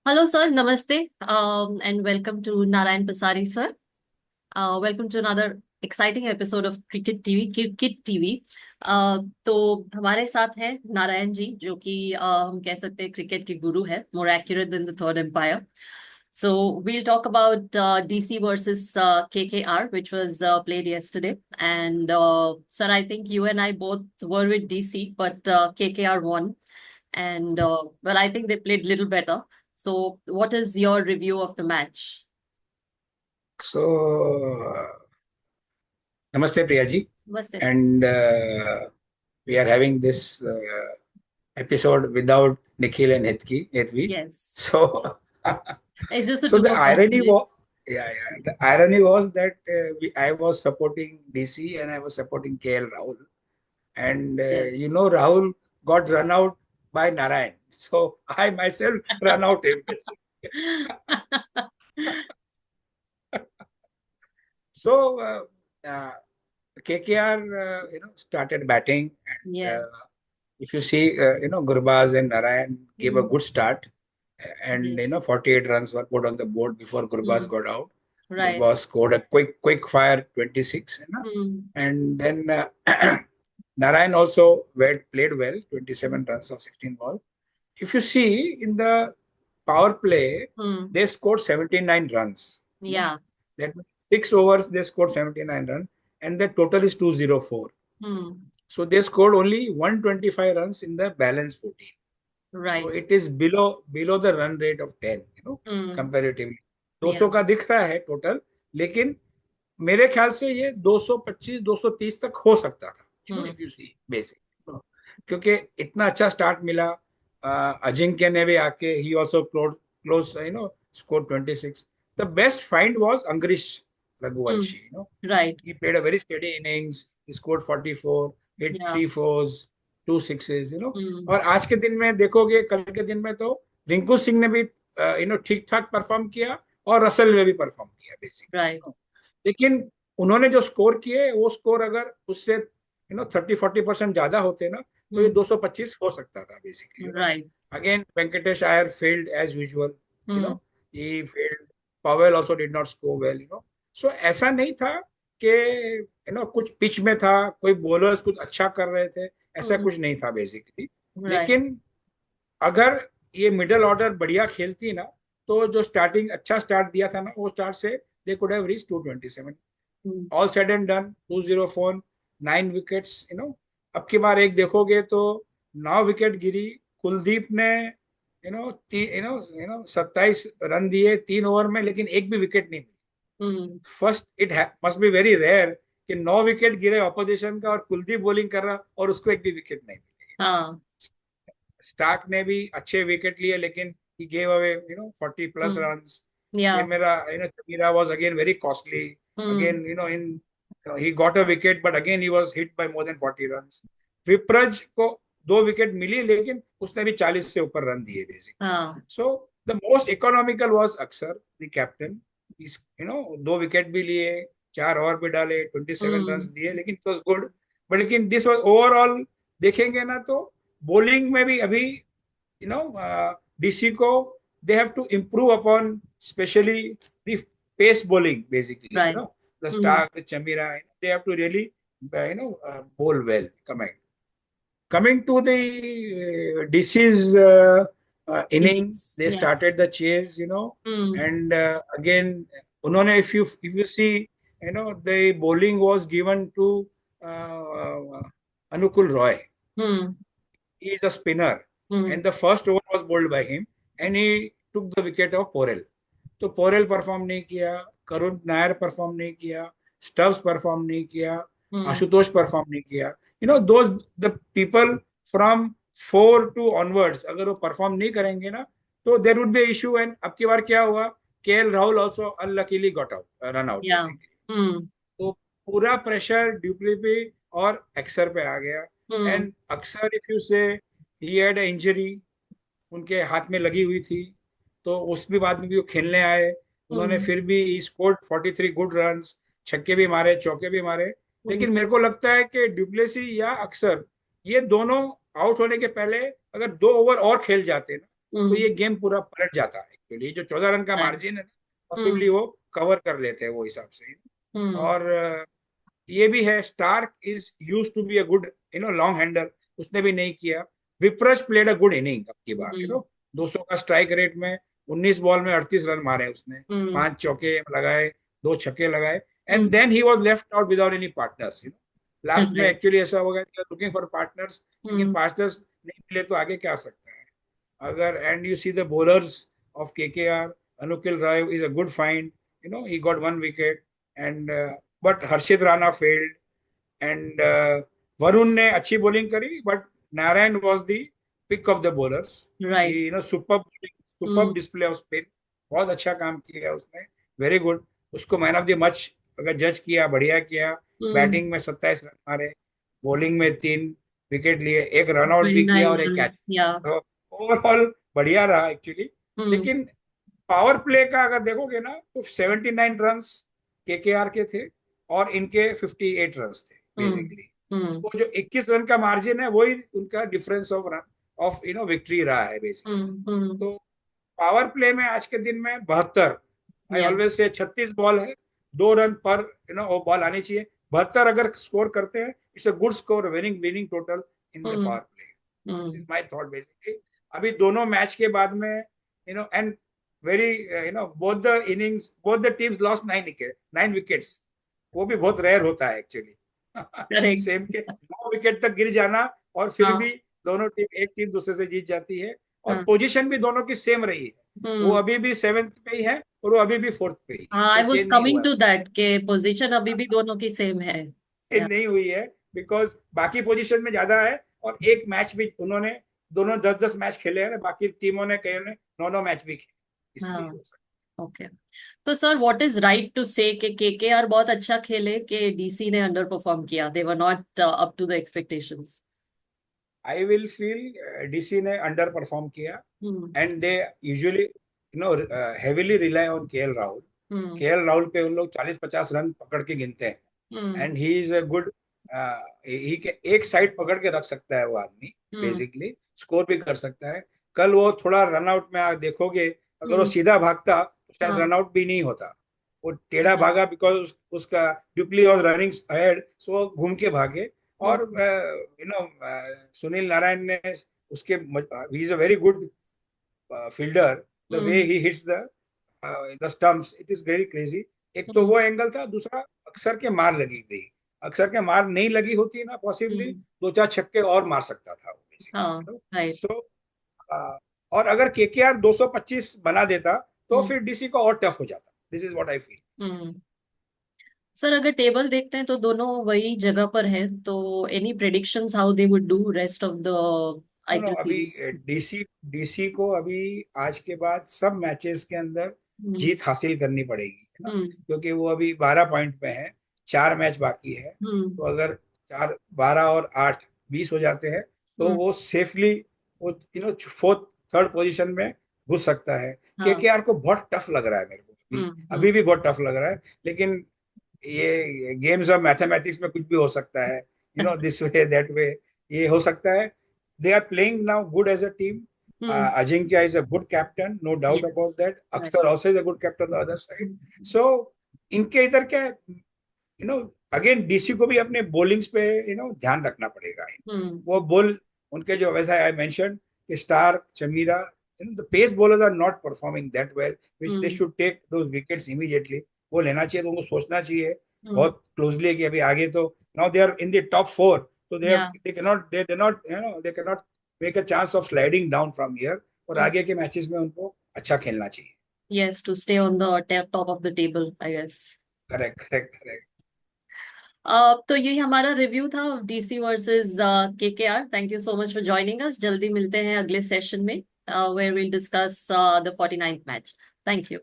Hello, sir. Namaste, and welcome to Narayan Pasari, sir. Welcome to another exciting episode of Cricket TV, Kid TV. तो हमारे साथ हैं नारायण जी, जो कि हम कह सकते हैं क्रिकेट के गुरु है, more accurate than the Third Empire. So we'll talk about DC versus KKR, which was played yesterday. And sir, I think you and I both were with DC, but KKR won. And well, I think they played little better. So, what is your review of the match? So, Namaste Priya ji, Was this? and we are having this episode without Nikhil and Hetvi. Yes. So, It's just the so two the of us irony today. was, the irony was that I was supporting DC and I was supporting KL Rahul, and Yes. Rahul got run out by Narayan, so I myself run out him. So. KKR, started batting, and Yes. if you see, Gurbaz and Narayan gave a Mm. good start, and Yes. 48 runs were put on the board before Gurbaz Mm. got out. Right. Gurbaz scored a quick fire 26, Mm. and then Narayan also played well, 27 runs of 16 balls. If you see in the power play, Mm. they scored 79 runs. Yeah. That means 6 overs they scored 79 runs, and the total is 204. Mm. So they scored only 125 runs in the balance 14. So Right. it is below the run rate of 10, Mm. comparatively. 200 Yeah. का दिख रहा है total, लेकिन मेरे ख्याल से ये 225 230 तक हो सकता था, Mm. If you see basic, क्योंकि इतना अच्छा स्टार्ट मिला। अजिंक्य ने भी आके ही also close score 26। The best find was Angkrish Mm. Raghuvanshi, Right. he played a very steady innings. He scored 44, hit Yeah. three fours, two sixes. Mm. और आज के दिन में देखोगे, कल के दिन में तो रिंकू सिंह ने भी ठीक ठाक परफॉर्म किया, और रसल ने भी परफॉर्म किया Right. बेसिकली। लेकिन उन्होंने जो स्कोर किए, वो स्कोर अगर उससे 30-40% ज्यादा होते ना, तो ये Mm. 225 हो सकता था basically. Right. Again, Venkatesh Iyer failed as usual. You Mm. know, he failed. Powell also did not score well. So ऐसा नहीं था कि कुछ पिच में था, कोई बॉलर्स कुछ अच्छा कर रहे थे, ऐसा Mm. कुछ नहीं था बेसिकली। Right. लेकिन अगर ये मिडल ऑर्डर बढ़िया खेलती ना, तो जो स्टार्टिंग अच्छा स्टार्ट दिया था ना, वो स्टार्ट से they could have reach 227। Mm. All said and done, 204, 9 wickets. अब की बार एक देखोगे तो 9 विकेट गिरी। कुलदीप ने 27 रन दिए 3 ओवर में, लेकिन एक भी विकेट नहीं मिली। Mm. First it must be very rare कि 9 विकेट गिरे ऑपोजिशन का, और कुलदीप बॉलिंग कर रहा और उसको एक भी विकेट नहीं मिली। हाँ. स्टार्क ने भी अच्छे विकेट लिए, लेकिन he gave away 40 plus Mm. runs. Yeah. Chamira was again very costly. Mm. Again, he got a wicket, but again he was hit by more than 40 runs. विप्रज को 2 विकेट मिली, लेकिन उसने भी 40 से ऊपर रन दिए बेसिक। हाँ. So the most economical was अक्सर the captain. 2 wicket भी लिए, 4 ओवर भी डाले, 27 रन Mm. दिए, लेकिन इट वाज गुड। बट लेकिन दिस वाज ओवरऑल देखेंगे ना, तो बॉलिंग में भी अभी DC को they have to improve upon, especially the pace bowling basically. Right. The Mm. Stark, the Chamira, they have to really bowl well. Coming to the DC's inning, Innings. they Yeah. started the chase. Mm. And again, unhone, if you see, the bowling was given to Anukul Roy. Mm. He is a spinner, and Mm. the first over was bowled by him, and he took the wicket of Porel. तो Porel perform नहीं किया, Karun Nair perform नहीं किया, stubs perform नहीं किया, Mm. Ashutosh perform नहीं किया। Those the people from 4 to onwards, अगर वो परफॉर्म नहीं करेंगे ना, तो there would be issue. And अब की बार क्या हुआ, KL Rahul also unluckily got out, run out Yeah. Basically. Mm. तो पूरा प्रेशर ड्यूप्ली पे और अक्सर पे आ गया। Mm. एंड अक्सर, इफ यू से, ही हैड इंजरी, उनके हाथ में लगी हुई थी, तो उस भी बाद में भी वो खेलने आए। उन्होंने Mm. फिर भी स्कोर्ड 43 गुड रन्स, छक्के भी मारे, चौके भी मारे। Mm. लेकिन मेरे को लगता है कि ड्यूप्लेसी या अक्सर, ये दोनों आउट होने के पहले अगर 2 ओवर और खेल जाते ना, तो Mm. ये गेम पूरा पलट जाता है। एक्चुअली जो 14 रन का right. मार्जिन है, पॉसिबली हम्म वो कवर कर लेते हैं वो हिसाब से। हम्म और ये भी है, Starc is use to be a good long hander, उसने भी नहीं किया। Vipraj played a good inning अब की बार, हम्म 200 का स्ट्राइक रेट में 19 बॉल में 38 रन मारे उसने, हम्म 5 चौके लगाए, 2 छक्के लगाए, and hmm then he was left out without any partners. Last में right. एक्चुअली ऐसा हो गया कि लुकिंग फॉर पार्टनर्स, लेकिन हम्म पार्टनर्स नहीं मिले तो आगे क्या आ सकता है। अगर and you see the bowlers of KKR, Anukil Rai is a good find. He got 1 wicket, and but Harshit Rana failed, and Varun ने अच्छी bowling करी, but Narayan was the pick of the bowlers. right. He superb bowling, superb hmm display of spin, बहुत अच्छा काम किया उसने, very good. उसको man of the match अगर जज किया, बढ़िया किया। हम्म बैटिंग में 27 रन मारे, बॉलिंग में 3 विकेट लिए, एक रन आउट भी किया 29 और एक runs, कैच। yeah. तो ओवरऑल बढ़िया रहा एक्चुअली। हम्म लेकिन पावर प्ले का अगर देखोगे ना तो 79 रन्स KKR के थे और इनके 58 रन थे हम्म बेसिकली। हम्म वो जो 21 रन का मार्जिन है वही उनका difference of run of victory रहा है बेसिकली। हम्म तो पावर प्ले में आज के दिन में 72, आई yeah. ऑलवेज से 36 बॉल है, 2 रन पर वो बॉल आनी चाहिए। 72 अगर स्कोर करते हैं, it's a good score, winning winning total in the hmm power play, hmm is my thought basically. अभी दोनों मैच के बाद में and very both the innings, both the teams lost 9 wickets. वो भी बहुत रेयर होता है एक्चुअली। करेक्ट। सेम के 9 विकेट तक गिर जाना, और फिर भी हाँ दोनों टीम, एक टीम दूसरे से जीत जाती है। और हाँ पोजीशन भी दोनों की सेम रही है, वो हम्म अभी भी 7th पे ही है और वो अभी भी 4th पे ही है, हाँ, आई कोई वॉज चेंज नहीं कमिंग हुआ टू दैट के पोजीशन अभी भी दोनों की सेम है। है, नहीं हुई है। बिकॉज बाकी पोजीशन में ज्यादा है, और एक मैच भी उन्होंने, दोनों 10-10 मैच खेले हैं, बाकी टीमों ने, कई ने 9-9 मैच भी खेले, इसलिए हाँ हो सकता ओके। तो sir what is right to say कि केकेआर बहुत अच्छा खेले कि डीसी ने अंडर परफॉर्म किया, they were not up to the expectations? है। आई विल फील डीसी ने अंडर परफॉर्म किया, hmm and they usually heavily rely on KL Rahul. Hmm KL Rahul पे उन लोग 40-50 रन पकड़ के गिनते हैं, hmm and he is a good, he के एक साइड पकड़ के रख सकता है वो आदमी, हम्म बेसिकली स्कोर भी कर सकता है। कल वो थोड़ा रन आउट में आप देखोगे, अगर वो हम्म सीधा भागता तो शायद हाँ रन आउट भी नहीं होता। वो टेढ़ा हाँ भागा बिकॉज उसका ड्यूप्ली वॉज रनिंग अहेड, सो वो घूम के भागे। और ओके सुनील नारायण ने उसके, ही is a very good fielder, the way hmm he hits the stumps, it is very crazy. एक तो हम्म वो एंगल था, दूसरा अक्षर के मार लगी गई। अक्षर के मार नहीं लगी होती ना, पॉसिबली हम्म 2-4 छक्के और मार सकता था वो हाँ बेसिकली। राइट। सो और अगर KKR 225 बना देता तो हम्म फिर डीसी को और टफ हो जाता। This is what I feel. Hmm sir अगर टेबल देखते हैं तो दोनों वही जगह पर है, तो any predictions how they would do rest of the no no, IPL अभी सीरीज? डीसी डीसी को अभी आज के बाद सब मैचेस के अंदर हम्म जीत हासिल करनी पड़ेगी, है ना, हम्म क्योंकि वो अभी 12 पॉइंट पे है, 4 मैच बाकी है। हम्म तो अगर 4, 12 और 8 20 हो जाते हैं, तो हम्म वो सेफली वो 4th 3rd पोजीशन में घुस सकता है। हाँ KKR को बहुत टफ लग रहा है मेरे को, अभी हम्म अभी भी बहुत टफ लग रहा है। लेकिन ये गेम्स ऑफ मैथमेटिक्स में कुछ भी हो सकता है, दिस वे दैट वे, ये हो सकता है। They are playing now good as a team. Hmm Ajinkya is a good captain, no doubt yes about that. Right. Aksar also is a good captain on the other side. So इनके इधर क्या, again DC को भी अपने बॉलिंग्स पे ध्यान रखना पड़ेगा। वो हम्म बॉल उनके जो, वैसा आई मेंशन कि Starc, Chameera, the pace bowlers are not performing that well, which they hmm should take those wickets immediately. वो लेना चाहिए, तो उनको सोचना चाहिए हम्म बहुत क्लोजली कि अभी आगे तो, now they are in the top 4, तो या they not they can not make a chance of sliding down from here. और आगे के मैचेस में उनको अच्छा खेलना चाहिए। Yes to stay on the top of the table I guess. Correct correct correct. तो ये हमारा रिव्यू था DC versus KKR. Thank you so much for joining us. जल्दी मिलते हैं अगले सेशन में where will discuss the 49th match. Thank you.